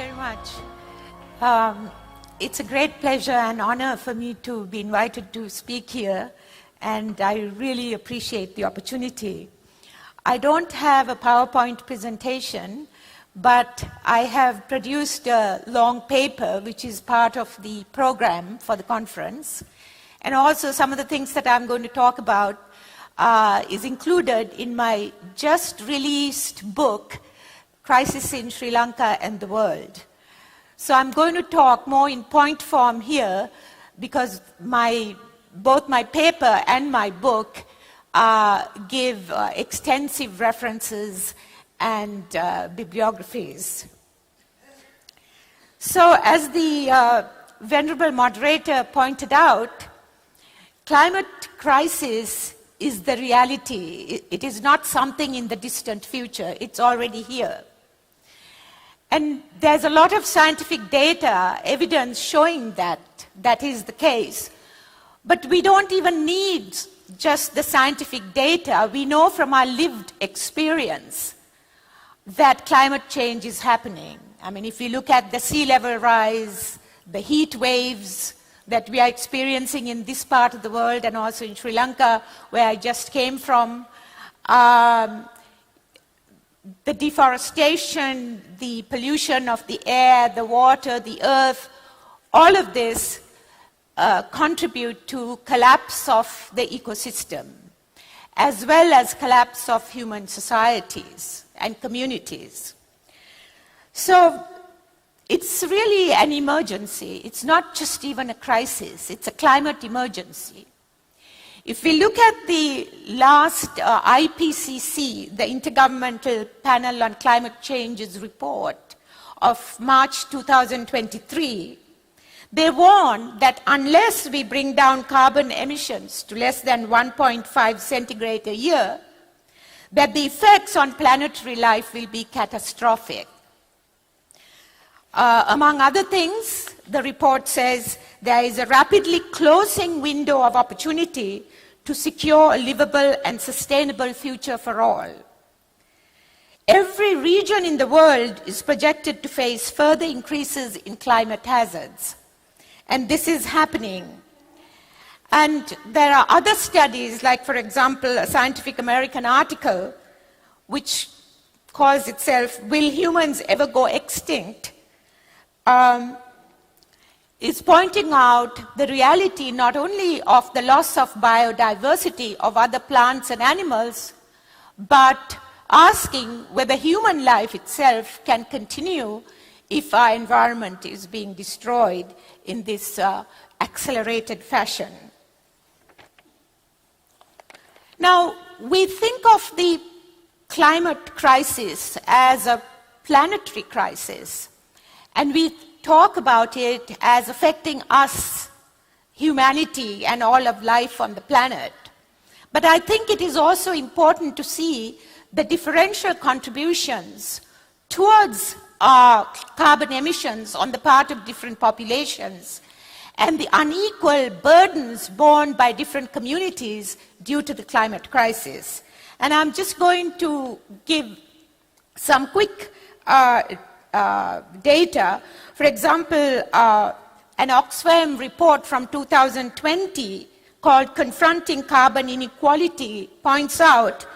very much. It's a great pleasure and honor for me to be invited to speak here, and I really appreciate the opportunity. I don't have a PowerPoint presentation, but I have produced a long paper which is part of the program for the conference. And also some of the things that I'm going to talk about is included in my just released book, Crises in Sri Lanka and the World. So I'm going to talk more in point form here because both my paper and my book give extensive references and bibliographies. So as the venerable moderator pointed out, climate crisis is the reality. It is not something in the distant future. It's already here. And there's a lot of scientific data, evidence showing that that is the case. But we don't even need just the scientific data. We know from our lived experience that climate change is happening. I mean, if you look at the sea level rise, the heat waves that we are experiencing in this part of the world and also in Sri Lanka, where I just came from, the deforestation, the pollution of the air, the water, the earth, all of this contribute to collapse of the ecosystem, as well as collapse of human societies and communities. So it's really an emergency. It's not just even a crisis. It's a climate emergency. If we look at the last IPCC, the Intergovernmental Panel on Climate Change's report of March 2023, they warn that unless we bring down carbon emissions to less than 1.5 centigrade a year, that the effects on planetary life will be catastrophic. Among other things, the report says there is a rapidly closing window of opportunity to secure a livable and sustainable future for all. Every region in the world is projected to face further increases in climate hazards. And this is happening. And there are other studies, like, for example, a Scientific American article, which calls itself, Will Humans Ever Go Extinct? Is pointing out the reality not only of the loss of biodiversity of other plants and animals, but asking whether human life itself can continue if our environment is being destroyed in this accelerated fashion. Now, we think of the climate crisis as a planetary crisis, and we talk about it as affecting us, humanity, and all of life on the planet. But I think it is also important to see the differential contributions towards carbon emissions on the part of different populations and the unequal burdens borne by different communities due to the climate crisis. And I'm just going to give some quick data. For example, an Oxfam report from 2020 called Confronting Carbon Inequality points out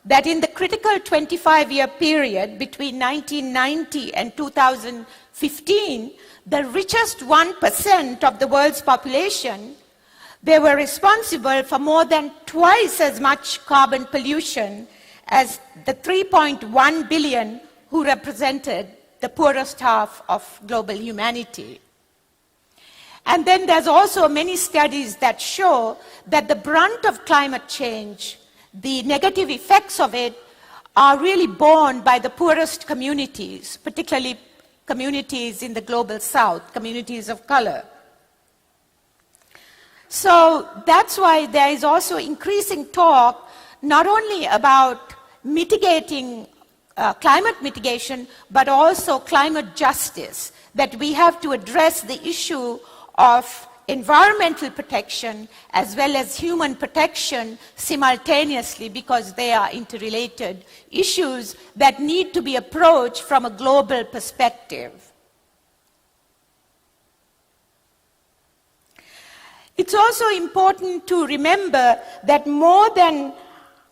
that in the critical 25-year period between 1990 and 2015, the richest 1% of the world's population, they were responsible for more than twice as much carbon pollution as the 3.1 billion who represented the poorest half of global humanity. And then there's also many studies that show that the brunt of climate change, the negative effects of it, are really borne by the poorest communities, particularly communities in the global south, communities of color. So that's why there is also increasing talk not only about mitigating climate mitigation, but also climate justice, that we have to address the issue of environmental protection as well as human protection simultaneously, because they are interrelated issues that need to be approached from a global perspective. It's also important to remember that more than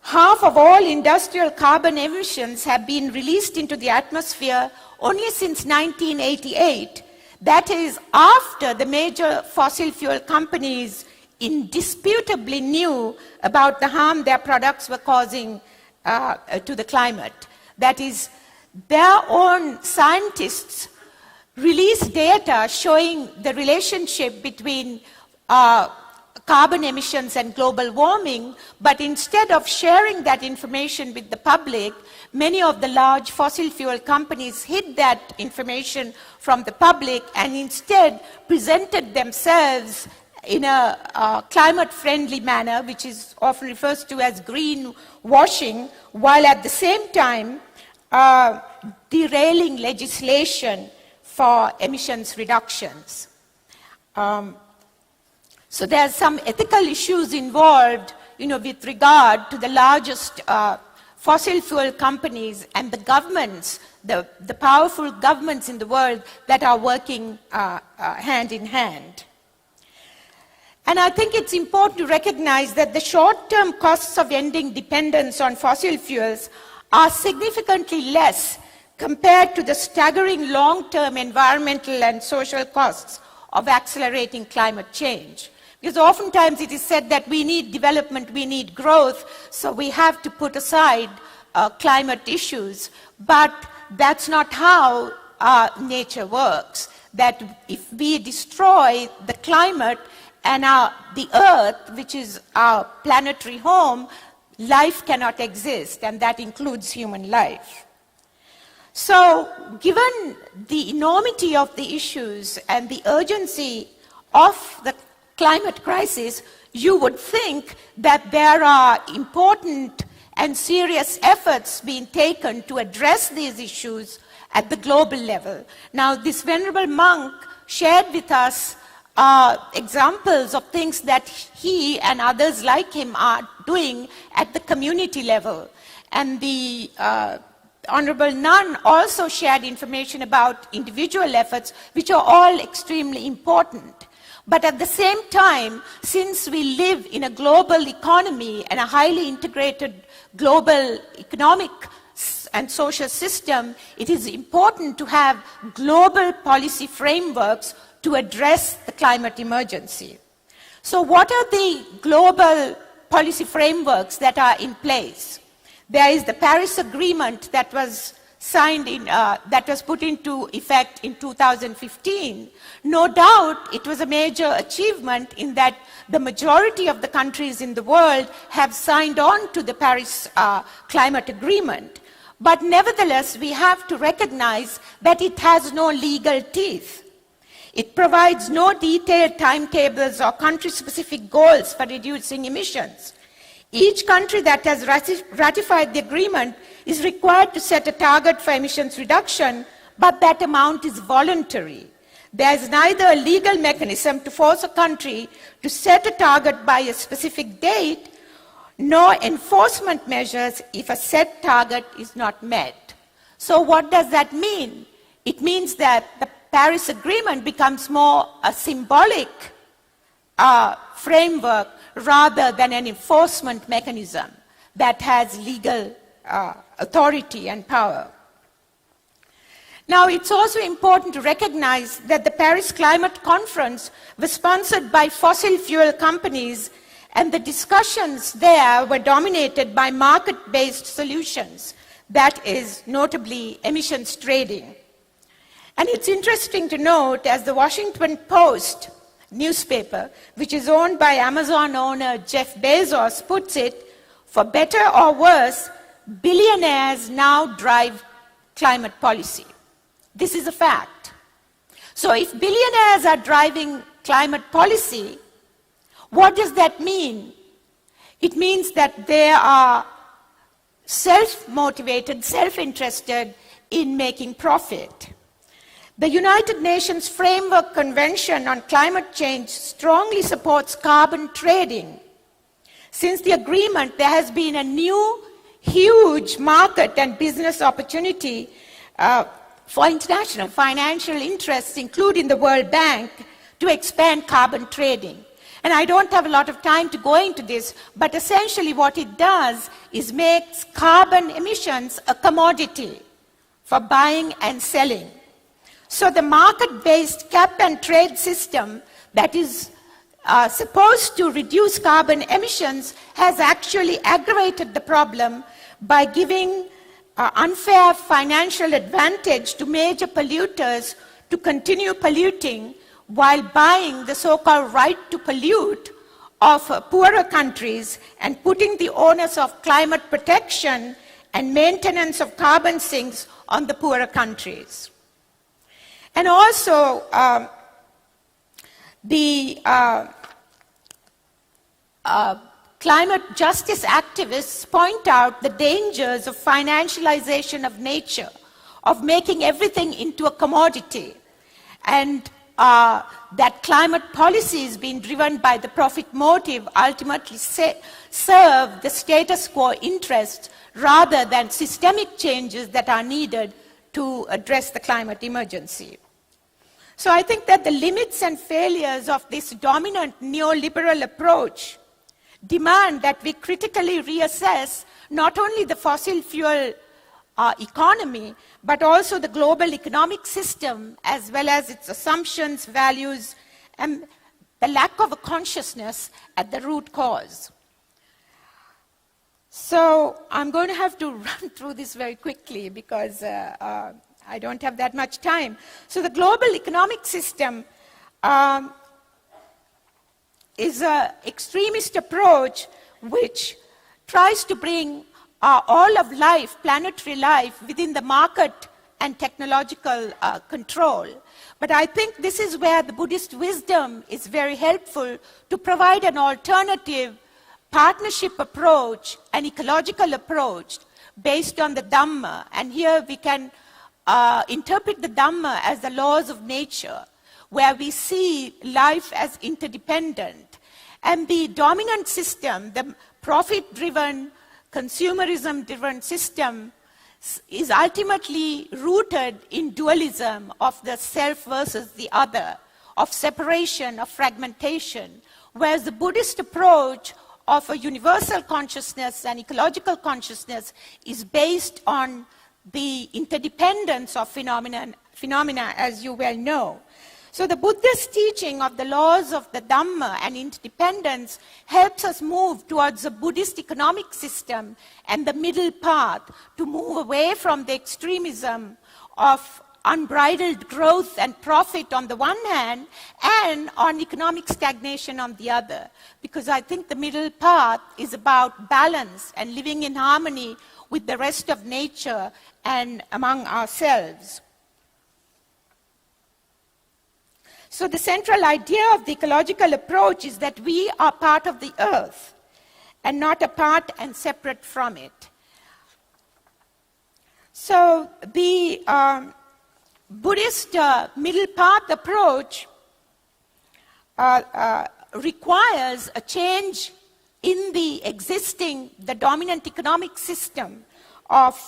half of all industrial carbon emissions have been released into the atmosphere only since 1988. That is, after the major fossil fuel companies indisputably knew about the harm their products were causing to the climate. That is, their own scientists released data showing the relationship between carbon emissions and global warming, but instead of sharing that information with the public, many of the large fossil fuel companies hid that information from the public and instead presented themselves in a climate-friendly manner, which is often referred to as greenwashing, while at the same time derailing legislation for emissions reductions. So there are some ethical issues involved, with regard to the largest fossil fuel companies and the governments, the powerful governments in the world that are working hand in hand. And I think it's important to recognize that the short-term costs of ending dependence on fossil fuels are significantly less compared to the staggering long-term environmental and social costs of accelerating climate change. Because oftentimes it is said that we need development, we need growth, so we have to put aside climate issues. But that's not how nature works. That if we destroy the climate and the earth, which is our planetary home, life cannot exist, and that includes human life. So, given the enormity of the issues and the urgency of the climate crisis, you would think that there are important and serious efforts being taken to address these issues at the global level. Now, this venerable monk shared with us examples of things that he and others like him are doing at the community level. And the Honorable Nun also shared information about individual efforts, which are all extremely important. But at the same time, since we live in a global economy and a highly integrated global economic and social system, it is important to have global policy frameworks to address the climate emergency. So what are the global policy frameworks that are in place? There is the Paris Agreement that was signed that was put into effect in 2015. No doubt it was a major achievement in that the majority of the countries in the world have signed on to the Paris Climate Agreement. But nevertheless, we have to recognize that it has no legal teeth. It provides no detailed timetables or country-specific goals for reducing emissions. Each country that has ratified the agreement is required to set a target for emissions reduction, but that amount is voluntary. There is neither a legal mechanism to force a country to set a target by a specific date, nor enforcement measures if a set target is not met. So what does that mean? It means that the Paris Agreement becomes more a symbolic framework rather than an enforcement mechanism that has legal authority and power. Now, it's also important to recognize that the Paris Climate Conference was sponsored by fossil fuel companies, and the discussions there were dominated by market-based solutions, that is, notably emissions trading. And it's interesting to note, as the Washington Post newspaper, which is owned by Amazon owner Jeff Bezos, puts it, for better or worse, billionaires now drive climate policy. This is a fact. So if billionaires are driving climate policy, what does that mean? It means that they are self-motivated, self-interested in making profit. The United Nations Framework Convention on Climate Change strongly supports carbon trading. Since the agreement, there has been a new, huge market and business opportunity for international financial interests, including the World Bank, to expand carbon trading. And I don't have a lot of time to go into this, but essentially what it does is makes carbon emissions a commodity for buying and selling. So the market-based cap and trade system that is supposed to reduce carbon emissions has actually aggravated the problem by giving unfair financial advantage to major polluters to continue polluting while buying the so-called right to pollute of poorer countries and putting the onus of climate protection and maintenance of carbon sinks on the poorer countries. And also, the climate justice activists point out the dangers of financialization of nature, of making everything into a commodity, and that climate policies being driven by the profit motive ultimately serve the status quo interest rather than systemic changes that are needed to address the climate emergency. So I think that the limits and failures of this dominant neoliberal approach demand that we critically reassess not only the fossil fuel economy, but also the global economic system, as well as its assumptions, values, and the lack of a consciousness at the root cause. So I'm going to have to run through this very quickly because I don't have that much time. So the global economic system is an extremist approach which tries to bring all of life, planetary life, within the market and technological control. But I think this is where the Buddhist wisdom is very helpful to provide an alternative partnership approach, an ecological approach based on the Dhamma. And here we can interpret the Dhamma as the laws of nature, where we see life as interdependent. And the dominant system, the profit-driven, consumerism-driven system, is ultimately rooted in dualism of the self versus the other, of separation, of fragmentation, whereas the Buddhist approach of a universal consciousness and ecological consciousness is based on the interdependence of phenomena, as you well know. So the Buddha's teaching of the laws of the Dhamma and interdependence helps us move towards a Buddhist economic system and the middle path to move away from the extremism of unbridled growth and profit on the one hand and on economic stagnation on the other. Because I think the middle path is about balance and living in harmony with the rest of nature and among ourselves. So the central idea of the ecological approach is that we are part of the earth and not apart and separate from it. So the Buddhist middle path approach requires a change in the dominant economic system of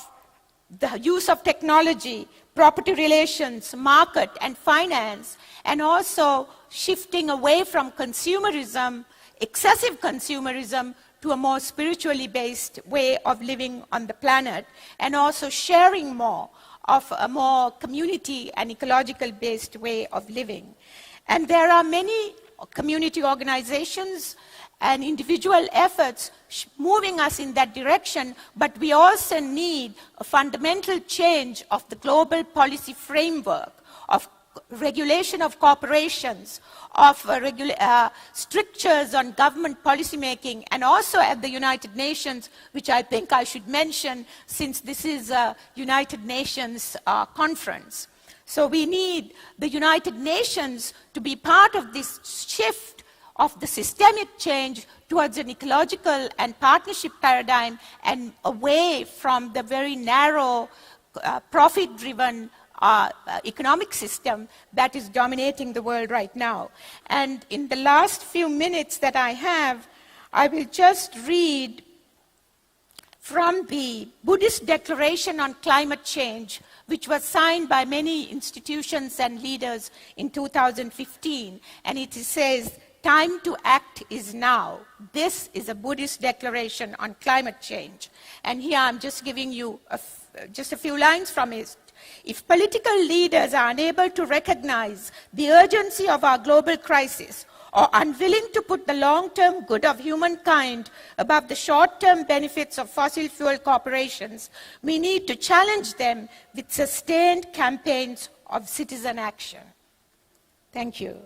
the use of technology, property relations, market and finance, and also shifting away from consumerism, excessive consumerism, to a more spiritually based way of living on the planet, and also sharing more of a more community and ecological based way of living. And there are many community organizations and individual efforts moving us in that direction, but we also need a fundamental change of the global policy framework, of regulation of corporations, of strictures on government policymaking, and also at the United Nations, which I think I should mention since this is a United Nations conference. So we need the United Nations to be part of this shift of the systemic change towards an ecological and partnership paradigm and away from the very narrow profit-driven economic system that is dominating the world right now. And in the last few minutes that I have, I will just read from the Buddhist Declaration on Climate Change, which was signed by many institutions and leaders in 2015. And it says, time to act is now. This is a Buddhist declaration on climate change. And here I'm just giving you just a few lines from it. If political leaders are unable to recognize the urgency of our global crisis, or unwilling to put the long-term good of humankind above the short-term benefits of fossil fuel corporations, we need to challenge them with sustained campaigns of citizen action. Thank you.